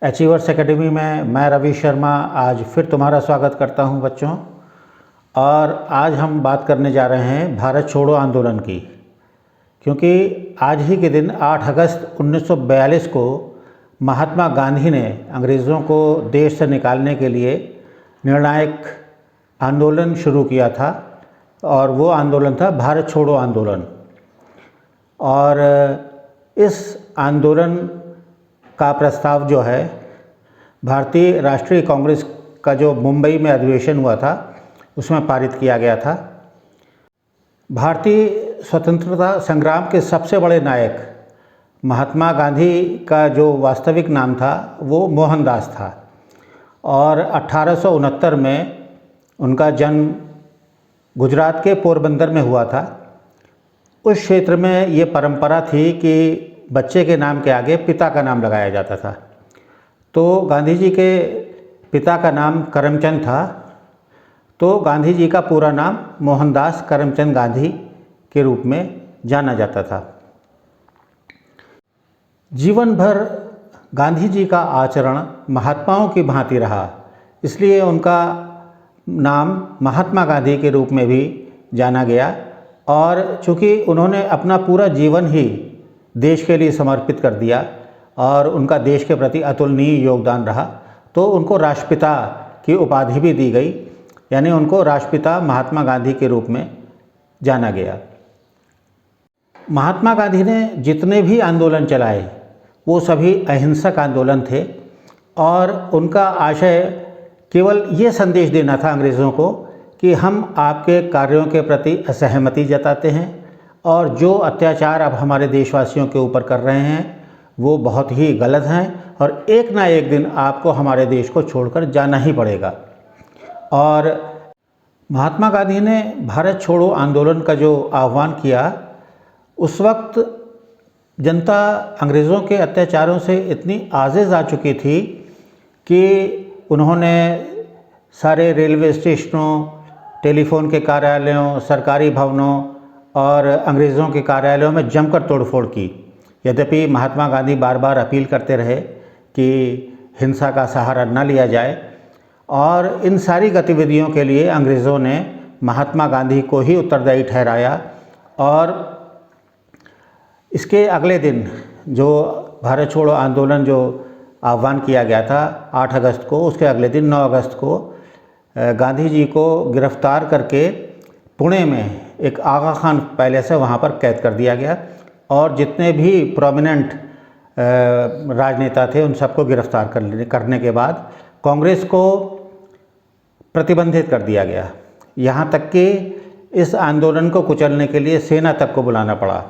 Achievers academy में मैं रवि शर्मा आज फिर तुम्हारा स्वागत करता हूं बच्चों। और आज हम बात करने जा रहे हैं भारत छोड़ो आंदोलन की, क्योंकि आज ही के दिन 8 अगस्त 1942 को महात्मा गांधी ने अंग्रेज़ों को देश से निकालने के लिए निर्णायक आंदोलन शुरू किया था, और वो आंदोलन था भारत छोड़ो आंदोलन। और इस आंदोलन का प्रस्ताव जो है भारतीय राष्ट्रीय कांग्रेस का जो मुंबई में अधिवेशन हुआ था उसमें पारित किया गया था। भारतीय स्वतंत्रता संग्राम के सबसे बड़े नायक महात्मा गांधी का जो वास्तविक नाम था वो मोहनदास था, और 1869 में उनका जन्म गुजरात के पोरबंदर में हुआ था। उस क्षेत्र में ये परंपरा थी कि बच्चे के नाम के आगे पिता का नाम लगाया जाता था। तो गांधी जी के पिता का नाम करमचंद था, तो गांधी जी का पूरा नाम मोहनदास करमचंद गांधी के रूप में जाना जाता था। जीवन भर गांधी जी का आचरण महात्माओं की भांति रहा, इसलिए उनका नाम महात्मा गांधी के रूप में भी जाना गया। और चूँकि उन्होंने अपना पूरा जीवन ही देश के लिए समर्पित कर दिया और उनका देश के प्रति अतुलनीय योगदान रहा, तो उनको राष्ट्रपिता की उपाधि भी दी गई, यानी उनको राष्ट्रपिता महात्मा गांधी के रूप में जाना गया। महात्मा गांधी ने जितने भी आंदोलन चलाए वो सभी अहिंसक आंदोलन थे, और उनका आशय केवल ये संदेश देना था अंग्रेज़ों को कि हम आपके कार्यों के प्रति असहमति जताते हैं, और जो अत्याचार आप हमारे देशवासियों के ऊपर कर रहे हैं वो बहुत ही गलत हैं, और एक ना एक दिन आपको हमारे देश को छोड़कर जाना ही पड़ेगा। और महात्मा गांधी ने भारत छोड़ो आंदोलन का जो आह्वान किया, उस वक्त जनता अंग्रेज़ों के अत्याचारों से इतनी आजिज़ आ चुकी थी कि उन्होंने सारे रेलवे स्टेशनों, टेलीफोन के कार्यालयों, सरकारी भवनों और अंग्रेज़ों के कार्यालयों में जमकर तोड़फोड़ की। यद्यपि महात्मा गांधी बार बार अपील करते रहे कि हिंसा का सहारा न लिया जाए, और इन सारी गतिविधियों के लिए अंग्रेज़ों ने महात्मा गांधी को ही उत्तरदायी ठहराया। और इसके अगले दिन जो भारत छोड़ो आंदोलन जो आह्वान किया गया था 8 अगस्त को, उसके अगले दिन 9 अगस्त को गांधी जी को गिरफ्तार करके पुणे में एक आगा खान पैलेस है वहाँ पर कैद कर दिया गया, और जितने भी प्रोमिनेंट राजनेता थे उन सबको गिरफ्तार करने के बाद कांग्रेस को प्रतिबंधित कर दिया गया। यहाँ तक कि इस आंदोलन को कुचलने के लिए सेना तक को बुलाना पड़ा।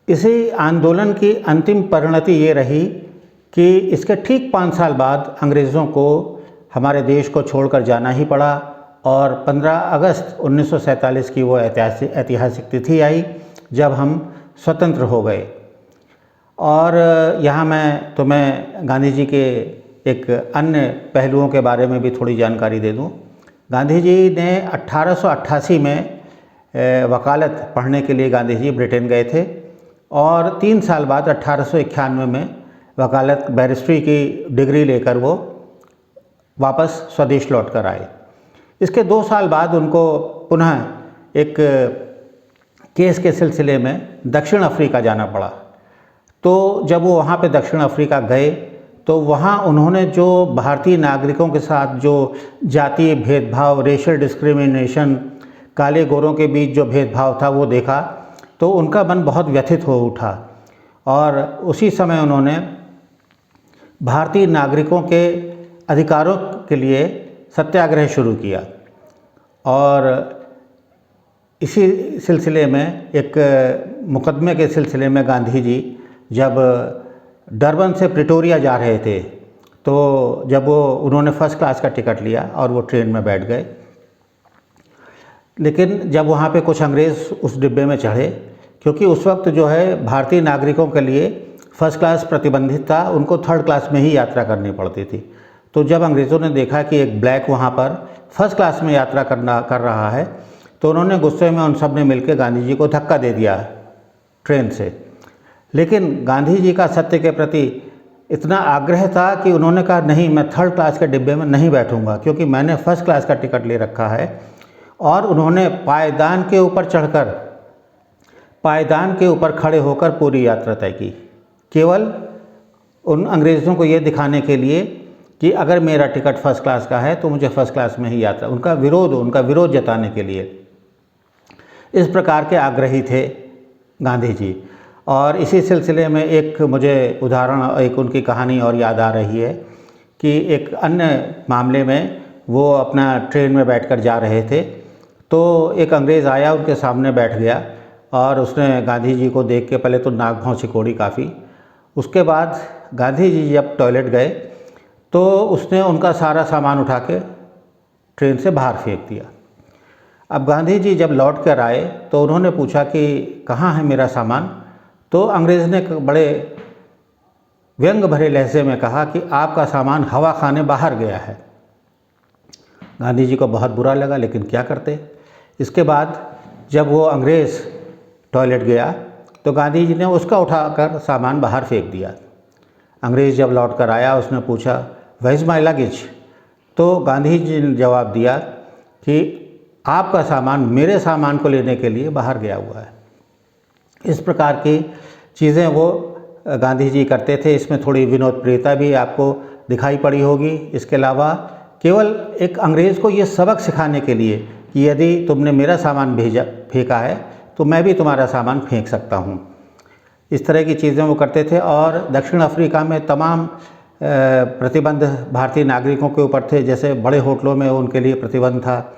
इसी आंदोलन की अंतिम परिणति ये रही कि इसके ठीक 5 साल बाद अंग्रेज़ों को हमारे देश को छोड़कर जाना ही पड़ा, और 15 अगस्त 1947 की वो ऐतिहासिक तिथि आई जब हम स्वतंत्र हो गए। और यहाँ मैं तुम्हें गांधी जी के एक अन्य पहलुओं के बारे में भी थोड़ी जानकारी दे दूँ। गांधी जी ने 1888 में वकालत पढ़ने के लिए गांधी जी ब्रिटेन गए थे, और 3 साल बाद 1891 में वकालत बैरिस्ट्री की डिग्री लेकर वो वापस स्वदेश लौट कर आए। इसके 2 साल बाद उनको पुनः एक केस के सिलसिले में दक्षिण अफ्रीका जाना पड़ा। तो जब वो वहाँ पे दक्षिण अफ्रीका गए तो वहाँ उन्होंने जो भारतीय नागरिकों के साथ जो जातीय भेदभाव, रेशियल डिस्क्रिमिनेशन, काले गोरों के बीच जो भेदभाव था वो देखा, तो उनका मन बहुत व्यथित हो उठा, और उसी समय उन्होंने भारतीय नागरिकों के अधिकारों के लिए सत्याग्रह शुरू किया। और इसी सिलसिले में एक मुकदमे के सिलसिले में गांधी जी जब डरबन से प्रिटोरिया जा रहे थे, तो जब उन्होंने फर्स्ट क्लास का टिकट लिया और वो ट्रेन में बैठ गए, लेकिन जब वहाँ पे कुछ अंग्रेज़ उस डिब्बे में चढ़े, क्योंकि उस वक्त जो है भारतीय नागरिकों के लिए फर्स्ट क्लास प्रतिबंधित था, उनको थर्ड क्लास में ही यात्रा करनी पड़ती थी। तो जब अंग्रेज़ों ने देखा कि एक ब्लैक वहाँ पर फर्स्ट क्लास में यात्रा कर रहा है, तो उन्होंने गुस्से में उन सब ने मिलकर गांधी जी को धक्का दे दिया ट्रेन से। लेकिन गांधी जी का सत्य के प्रति इतना आग्रह था कि उन्होंने कहा नहीं, मैं थर्ड क्लास के डिब्बे में नहीं बैठूंगा क्योंकि मैंने फर्स्ट क्लास का टिकट ले रखा है। और उन्होंने पायदान के ऊपर चढ़कर, पायदान के ऊपर खड़े होकर पूरी यात्रा तय की, केवल उन अंग्रेज़ों को ये दिखाने के लिए कि अगर मेरा टिकट फर्स्ट क्लास का है तो मुझे फर्स्ट क्लास में ही यात्रा, उनका विरोध जताने के लिए। इस प्रकार के आग्रही थे गांधी जी। और इसी सिलसिले में एक मुझे उदाहरण, एक उनकी कहानी और याद आ रही है कि एक अन्य मामले में वो अपना ट्रेन में बैठकर जा रहे थे, तो एक अंग्रेज़ आया, उनके सामने बैठ गया और उसने गांधी जी को देख के पहले तो नाक भौं सिकोड़ी काफ़ी। उसके बाद गांधी जी जब टॉयलेट गए तो उसने उनका सारा सामान उठा के ट्रेन से बाहर फेंक दिया। अब गांधी जी जब लौट कर आए तो उन्होंने पूछा कि कहाँ है मेरा सामान? तो अंग्रेज़ ने बड़े व्यंग भरे लहजे में कहा कि आपका सामान हवा खाने बाहर गया है। गांधी जी को बहुत बुरा लगा, लेकिन क्या करते। इसके बाद जब वो अंग्रेज़ टॉयलेट गया तो गांधी जी ने उसका उठाकर सामान बाहर फेंक दिया। अंग्रेज़ जब लौट कर आया, उसने पूछा वेयर इज़ माय लगेज? तो गांधी जी ने जवाब दिया कि आपका सामान मेरे सामान को लेने के लिए बाहर गया हुआ है। इस प्रकार की चीज़ें वो गांधी जी करते थे। इसमें थोड़ी विनोदप्रियता भी आपको दिखाई पड़ी होगी। इसके अलावा केवल एक अंग्रेज़ को ये सबक सिखाने के लिए कि यदि तुमने मेरा सामान फेंका है तो मैं भी तुम्हारा सामान फेंक सकता हूँ, इस तरह की चीज़ें वो करते थे। और दक्षिण अफ्रीका में तमाम प्रतिबंध भारतीय नागरिकों के ऊपर थे, जैसे बड़े होटलों में उनके लिए प्रतिबंध था।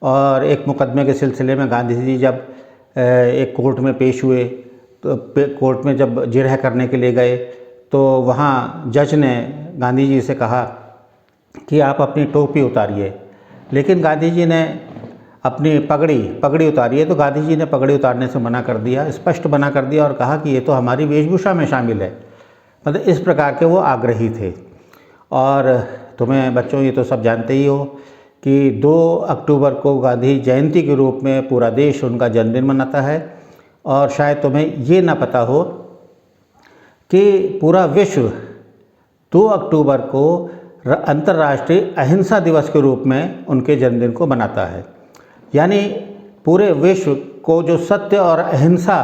और एक मुकदमे के सिलसिले में गांधी जी जब एक कोर्ट में पेश हुए तो कोर्ट में जब जिरह करने के लिए गए तो वहाँ जज ने गांधी जी से कहा कि आप अपनी टोपी उतारिए, लेकिन गांधी जी ने अपनी पगड़ी उतारी है, तो गांधी जी ने पगड़ी उतारने से मना कर दिया, स्पष्ट मना कर दिया और कहा कि ये तो हमारी वेशभूषा में शामिल है। मतलब इस प्रकार के वो आग्रही थे। और तुम्हें बच्चों ये तो सब जानते ही हो कि 2 अक्टूबर को गांधी जयंती के रूप में पूरा देश उनका जन्मदिन मनाता है। और शायद तुम्हें ये ना पता हो कि पूरा विश्व 2 अक्टूबर को अंतर्राष्ट्रीय अहिंसा दिवस के रूप में उनके जन्मदिन को मनाता है। यानी पूरे विश्व को जो सत्य और अहिंसा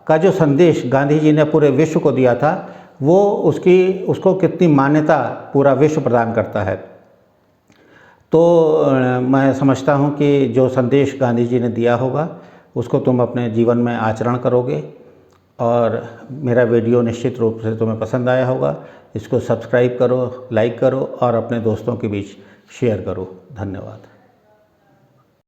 का जो संदेश गांधी जी ने पूरे विश्व को दिया था, वो उसको कितनी मान्यता पूरा विश्व प्रदान करता है। तो मैं समझता हूँ कि जो संदेश गांधी जी ने दिया होगा उसको तुम अपने जीवन में आचरण करोगे। और मेरा वीडियो निश्चित रूप से तुम्हें पसंद आया होगा। इसको सब्सक्राइब करो, लाइक करो और अपने दोस्तों के बीच शेयर करो। धन्यवाद।